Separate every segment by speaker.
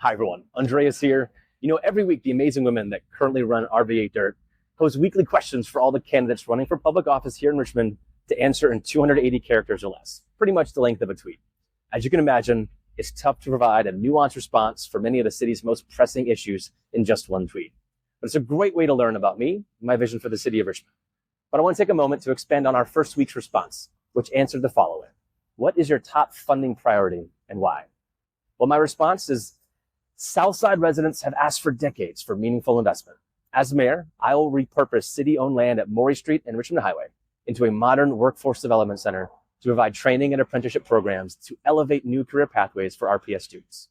Speaker 1: Hi, everyone. Andreas here. Every week, the amazing women that currently run RV8 Dirt pose weekly questions for all the candidates running for public office here in Richmond to answer in 280 characters or less, pretty much the length of a tweet. As you can imagine, it's tough to provide a nuanced response for many of the city's most pressing issues in just one tweet. But it's a great way to learn about me and my vision for the city of Richmond. But I want to take a moment to expand on our first week's response, which answered the following. What is your top funding priority and why? Well, my response is Southside residents have asked for decades for meaningful investment. As mayor, I will repurpose city-owned land at Maury Street and Richmond Highway into a modern workforce development center to provide training and apprenticeship programs to elevate new career pathways for RPS students.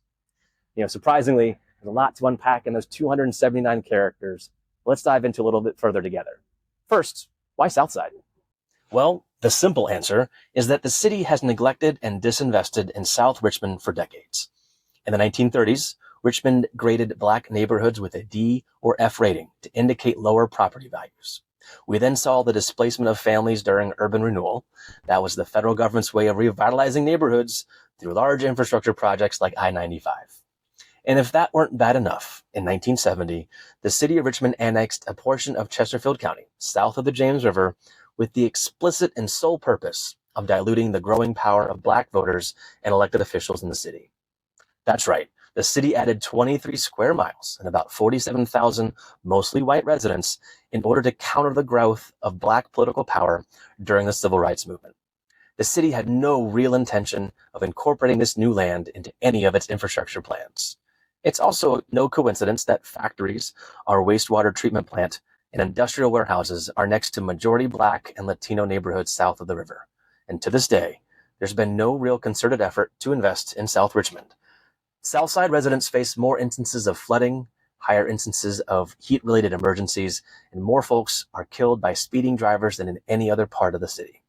Speaker 1: Surprisingly, there's a lot to unpack in those 279 characters. Let's dive into a little bit further together. First, why Southside? Well, the simple answer is that the city has neglected and disinvested in South Richmond for decades. In the 1930s, Richmond graded Black neighborhoods with a D or F rating to indicate lower property values. We then saw the displacement of families during urban renewal. That was the federal government's way of revitalizing neighborhoods through large infrastructure projects like I-95. And if that weren't bad enough, in 1970, the city of Richmond annexed a portion of Chesterfield County, south of the James River, with the explicit and sole purpose of diluting the growing power of Black voters and elected officials in the city. That's right. The city added 23 square miles and about 47,000 mostly white residents in order to counter the growth of Black political power during the civil rights movement. The city had no real intention of incorporating this new land into any of its infrastructure plans. It's also no coincidence that factories, our wastewater treatment plant, and industrial warehouses are next to majority Black and Latino neighborhoods south of the river. And to this day, there's been no real concerted effort to invest in South Richmond. Southside residents face more instances of flooding, higher instances of heat-related emergencies, and more folks are killed by speeding drivers than in any other part of the city.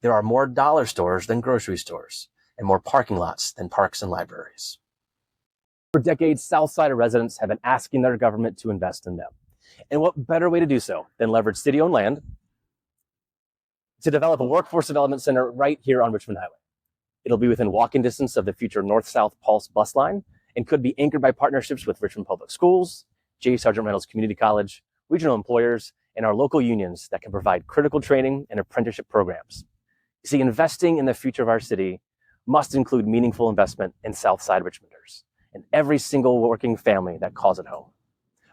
Speaker 1: There are more dollar stores than grocery stores, and more parking lots than parks and libraries. For decades, Southside residents have been asking their government to invest in them. And what better way to do so than leverage city-owned land to develop a workforce development center right here on Richmond Highway? It'll be within walking distance of the future North-South Pulse bus line and could be anchored by partnerships with Richmond Public Schools, J. Sargent Reynolds Community College, regional employers, and our local unions that can provide critical training and apprenticeship programs. You see, investing in the future of our city must include meaningful investment in Southside Richmonders and every single working family that calls it home.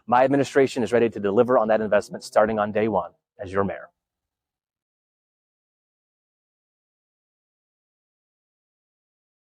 Speaker 1: My administration is ready to deliver on that investment starting on day one as your mayor.